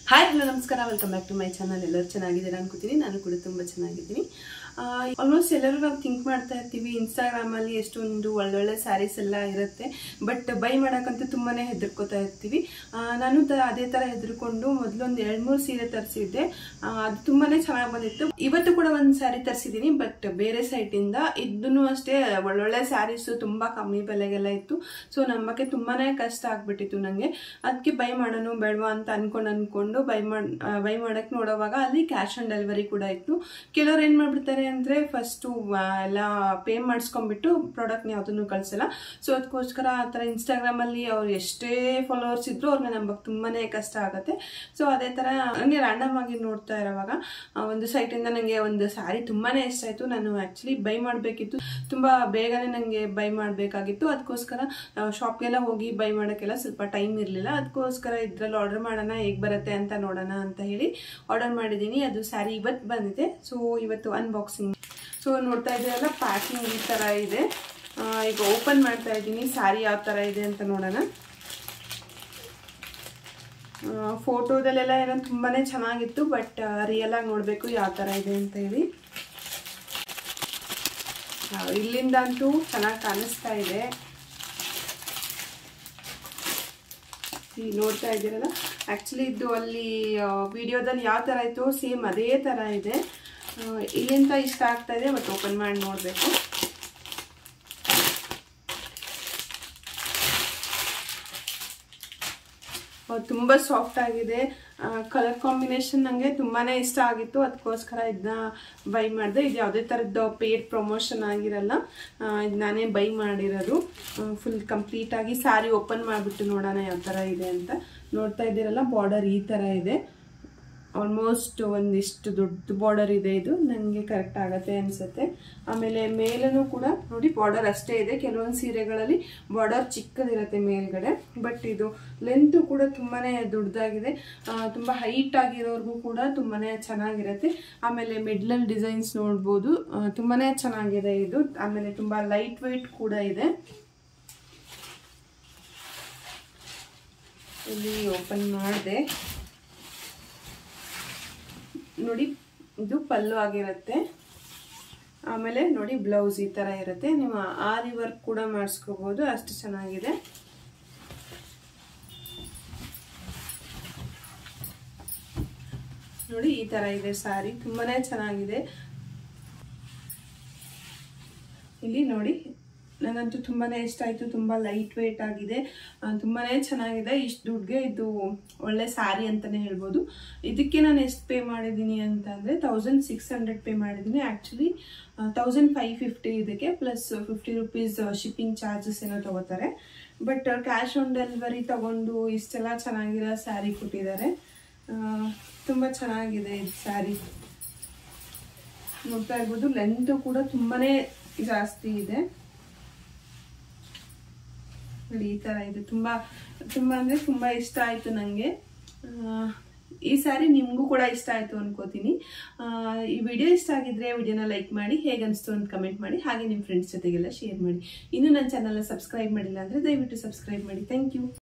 Hi hello ನಮಸ್ಕಾರ, welcome back to my channel. ಎಲ್ಲರೂ ಚೆನ್ನಾಗಿದ್ದೀರಾ ಅನ್ಕೋತೀನಿ. ನಾನು ಕೂಡ ತುಂಬ ಚೆನ್ನಾಗಿದ್ದೀನಿ. ಆಲ್ಮೋಸ್ಟ್ ಎಲ್ಲರೂ ನಾವು ಥಿಂಕ್ ಮಾಡ್ತಾ ಇರ್ತೀವಿ, ಇನ್ಸ್ಟಾಗ್ರಾಮಲ್ಲಿ ಎಷ್ಟೊಂದು ಒಳ್ಳೊಳ್ಳೆ ಸ್ಯಾರೀಸ್ ಎಲ್ಲ ಇರುತ್ತೆ, ಬಟ್ ಬೈ ಮಾಡೋಕ್ಕಂತೂ ತುಂಬಾ ಹೆದರ್ಕೋತಾ ಇರ್ತೀವಿ. ನಾನು ಅದೇ ಥರ ಹೆದರ್ಕೊಂಡು ಮೊದಲೊಂದು 2-3 ಸೀರೆ ತರಿಸಿದ್ದೆ. ಅದು ತುಂಬಾ ಚೆನ್ನಾಗಿ ಬಂದಿತ್ತು. ಇವತ್ತು ಕೂಡ ಒಂದು ಸ್ಯಾರಿ ತರಿಸಿದ್ದೀನಿ, ಬಟ್ ಬೇರೆ ಸೈಟಿಂದ. ಇದನ್ನು ಅಷ್ಟೇ ಒಳ್ಳೊಳ್ಳೆ ಸ್ಯಾರೀಸು ತುಂಬ ಕಮ್ಮಿ ಬೆಲೆಗೆಲ್ಲ ಇತ್ತು. ಸೊ ನಮಗೆ ತುಂಬಾ ಕಷ್ಟ ಆಗ್ಬಿಟ್ಟಿತ್ತು ನನಗೆ. ಅದಕ್ಕೆ ಬೈ ಮಾಡೋಣ ಬೇಡವಾ ಅಂತ ಅನ್ಕೊಂಡು ಬೈ ಮಾಡಕ್ಕೆ ನೋಡೋವಾಗ ಅಲ್ಲಿ ಕ್ಯಾಶ್ ಆನ್ ಡೆಲಿವರಿ ಕೂಡ ಇತ್ತು. ಕೆಲವ್ರು ಏನು ಮಾಡ್ಬಿಡ್ತಾರೆ ಅಂದರೆ ಫಸ್ಟು ಎಲ್ಲ ಪೇ ಮಾಡಿಸ್ಕೊಂಡ್ಬಿಟ್ಟು ಪ್ರಾಡಕ್ಟ್ನ ಯಾವುದನ್ನು ಕಳಿಸಲ್ಲ. ಸೊ ಅದಕ್ಕೋಸ್ಕರ ಆ ಥರ ಇನ್ಸ್ಟಾಗ್ರಾಮಲ್ಲಿ ಅವ್ರು ಎಷ್ಟೇ ಫಾಲೋವರ್ಸ್ ಇದ್ರು ಅವ್ರನ್ನ ನಂಬಕ್ಕೆ ತುಂಬಾ ಕಷ್ಟ ಆಗುತ್ತೆ. ಸೊ ಅದೇ ಥರ ನನಗೆ ರ್ಯಾಂಡಮ್ ಆಗಿ ನೋಡ್ತಾ ಇರೋವಾಗ ಒಂದು ಸೈಟಿಂದ ನನಗೆ ಒಂದು ಸ್ಯಾರಿ ತುಂಬಾ ಇಷ್ಟ ಆಯಿತು. ನಾನು ಆ್ಯಕ್ಚುಲಿ ಬೈ ಮಾಡಬೇಕಿತ್ತು, ತುಂಬ ಬೇಗನೆ ನನಗೆ ಬೈ ಮಾಡಬೇಕಾಗಿತ್ತು. ಅದಕ್ಕೋಸ್ಕರ ಶಾಪ್ಗೆಲ್ಲ ಹೋಗಿ ಬೈ ಮಾಡೋಕ್ಕೆಲ್ಲ ಸ್ವಲ್ಪ ಟೈಮ್ ಇರಲಿಲ್ಲ. ಅದಕ್ಕೋಸ್ಕರ ಇದ್ರಲ್ಲಿ ಆರ್ಡರ್ ಮಾಡೋಣ, ಹೇಗೆ ಬರುತ್ತೆ ಅಂತ ನೋಡೋಣ ಅಂತ ಹೇಳಿ ಆರ್ಡರ್ ಮಾಡಿದ್ದೀನಿ. ಅದು ಸ್ಯಾರಿ ಇವತ್ತು ಬಂದಿದೆ. ಸೊ ಇವತ್ತು ಅನ್ಬಾಕ್ಸಿಂಗ್. ಸೊ ನೋಡ್ತಾ ಇದ್ದೀರಲ್ಲ, ಪ್ಯಾಕಿಂಗ್ ಈ ಥರ ಇದೆ. ಈಗ ಓಪನ್ ಮಾಡ್ತಾ ಇದ್ದೀನಿ, ಸ್ಯಾರಿ ಯಾವ ಥರ ಇದೆ ಅಂತ ನೋಡೋಣ. ಫೋಟೋದಲ್ಲೆಲ್ಲ ಏನೋ ತುಂಬಾ ಚೆನ್ನಾಗಿತ್ತು, ಬಟ್ ರಿಯಲ್ ಆಗಿ ನೋಡಬೇಕು ಯಾವ ಥರ ಇದೆ ಅಂತ ಹೇಳಿ. ಇಲ್ಲಿಂದ ಅಂತೂ ಚೆನ್ನಾಗಿ ಕಾಣಿಸ್ತಾ ಇದೆ. ನೋಡ್ತಾ ಇದ್ದೀರಲ್ಲ, ಆ್ಯಕ್ಚುಲಿ ಇದು ಅಲ್ಲಿ ವಿಡಿಯೋದಲ್ಲಿ ಯಾವ ಥರ ಇತ್ತು ಸೇಮ್ ಅದೇ ಥರ ಇದೆ. ಇಲ್ಲಿಂದ ಇಷ್ಟ ಆಗ್ತಾ ಇದೆ, ಬಟ್ ಓಪನ್ ಮಾಡಿ ನೋಡಬೇಕು. ತುಂಬ ಸಾಫ್ಟ್ ಆಗಿದೆ. ಕಲರ್ ಕಾಂಬಿನೇಷನ್ ನನಗೆ ತುಂಬಾ ಇಷ್ಟ ಆಗಿತ್ತು. ಅದಕ್ಕೋಸ್ಕರ ಇದನ್ನ ಬೈ ಮಾಡಿದೆ. ಇದು ಯಾವುದೇ ಥರದ್ದು ಪೇಡ್ ಪ್ರಮೋಷನ್ ಆಗಿರಲ್ಲ, ಇದು ನಾನೇ ಬೈ ಮಾಡಿರೋದು. ಫುಲ್ ಕಂಪ್ಲೀಟಾಗಿ ಸ್ಯಾರಿ ಓಪನ್ ಮಾಡಿಬಿಟ್ಟು ನೋಡೋಣ ಯಾವ ಥರ ಇದೆ ಅಂತ. ನೋಡ್ತಾ ಇದ್ದೀರಲ್ಲ, ಬಾರ್ಡರ್ ಈ ಥರ ಇದೆ. ಆಲ್ಮೋಸ್ಟ್ ಒಂದಿಷ್ಟು ದೊಡ್ಡ ಬಾರ್ಡರ್ ಇದೆ. ಇದು ನನಗೆ ಕರೆಕ್ಟ್ ಆಗುತ್ತೆ ಅನಿಸುತ್ತೆ. ಆಮೇಲೆ ಮೇಲೂ ಕೂಡ ನೋಡಿ ಬಾರ್ಡರ್ ಅಷ್ಟೇ ಇದೆ. ಕೆಲವೊಂದು ಸೀರೆಗಳಲ್ಲಿ ಬಾರ್ಡರ್ ಚಿಕ್ಕದಿರುತ್ತೆ ಮೇಲ್ಗಡೆ, ಬಟ್ ಇದು ಲೆಂತು ಕೂಡ ತುಂಬಾ ದೊಡ್ಡದಾಗಿದೆ. ತುಂಬ ಹೈಟ್ ಆಗಿರೋರ್ಗೂ ಕೂಡ ತುಂಬಾ ಚೆನ್ನಾಗಿರುತ್ತೆ. ಆಮೇಲೆ ಮಿಡ್ಲಲ್ಲಿ ಡಿಸೈನ್ಸ್ ನೋಡ್ಬೋದು, ತುಂಬಾ ಚೆನ್ನಾಗಿದೆ ಇದು. ಆಮೇಲೆ ತುಂಬ ಲೈಟ್ ವೆಯ್ಟ್ ಕೂಡ ಇದೆ. ಇಲ್ಲಿ ಓಪನ್ ಮಾಡಿದೆ ನೋಡಿ, ಇದು ಪಲ್ಲು ಆಗಿರುತ್ತೆ. ಆಮೇಲೆ ನೋಡಿ ಬ್ಲೌಸ್ ಈ ಥರ ಇರುತ್ತೆ. ನೀವು ಆರಿ ವರ್ಕ್ ಕೂಡ ಮಾಡಿಸ್ಕೋಬಹುದು, ಅಷ್ಟು ಚೆನ್ನಾಗಿದೆ. ನೋಡಿ ಈ ಥರ ಇದೆ ಸ್ಯಾರಿ, ತುಂಬಾನೇ ಚೆನ್ನಾಗಿದೆ. ಇಲ್ಲಿ ನೋಡಿ, ನನಗಂತೂ ತುಂಬಾ ಇಷ್ಟ ಆಯಿತು. ತುಂಬ ಲೈಟ್ ವೆಯ್ಟ್ ಆಗಿದೆ, ತುಂಬಾ ಚೆನ್ನಾಗಿದೆ. ಇಷ್ಟು ದುಡ್ಡಿಗೆ ಇದು ಒಳ್ಳೆ ಸ್ಯಾರಿ ಅಂತಲೇ ಹೇಳ್ಬೋದು. ಇದಕ್ಕೆ ನಾನು ಎಷ್ಟು ಪೇ ಮಾಡಿದ್ದೀನಿ ಅಂತಂದರೆ 1600 ಪೇ ಮಾಡಿದ್ದೀನಿ. ಆ್ಯಕ್ಚುಲಿ 1550 ಇದಕ್ಕೆ, ಪ್ಲಸ್ 50 ರೂಪೀಸ್ ಶಿಪ್ಪಿಂಗ್ ಚಾರ್ಜಸ್ ಏನೋ ತೊಗೋತಾರೆ. ಬಟ್ ಕ್ಯಾಶ್ ಆನ್ ಡೆಲಿವರಿ ತೊಗೊಂಡು ಇಷ್ಟೆಲ್ಲ ಚೆನ್ನಾಗಿರೋ ಸ್ಯಾರಿ ಕೊಟ್ಟಿದ್ದಾರೆ. ತುಂಬ ಚೆನ್ನಾಗಿದೆ ಇದು ಸ್ಯಾರಿ. ನೋಡ್ತಾ ಇರ್ಬೋದು, ಲೆಂತು ಕೂಡ ತುಂಬಾ ಜಾಸ್ತಿ ಇದೆ. ನೋಡಿ ಈ ಥರ ಇದೆ. ತುಂಬ ಅಂದರೆ ತುಂಬ ಇಷ್ಟ ಆಯಿತು ನನಗೆ. ಈ ಸ್ಯಾರಿ ನಿಮಗೂ ಕೂಡ ಇಷ್ಟ ಆಯಿತು ಅನ್ಕೋತೀನಿ. ಈ ವಿಡಿಯೋ ಇಷ್ಟ ಆಗಿದ್ರೆ ವಿಡಿಯೋನ ಲೈಕ್ ಮಾಡಿ, ಹೇಗನ್ನಿಸ್ತು ಅಂತ ಕಮೆಂಟ್ ಮಾಡಿ. ಹಾಗೆ ನಿಮ್ಮ ಫ್ರೆಂಡ್ಸ್ ಜೊತೆಗೆಲ್ಲ ಶೇರ್ ಮಾಡಿ. ಇನ್ನೂ ನನ್ನ ಚಾನಲ್ನ ಸಬ್ಸ್ಕ್ರೈಬ್ ಮಾಡಿಲ್ಲ ಅಂದರೆ ದಯವಿಟ್ಟು ಸಬ್ಸ್ಕ್ರೈಬ್ ಮಾಡಿ. Thank you.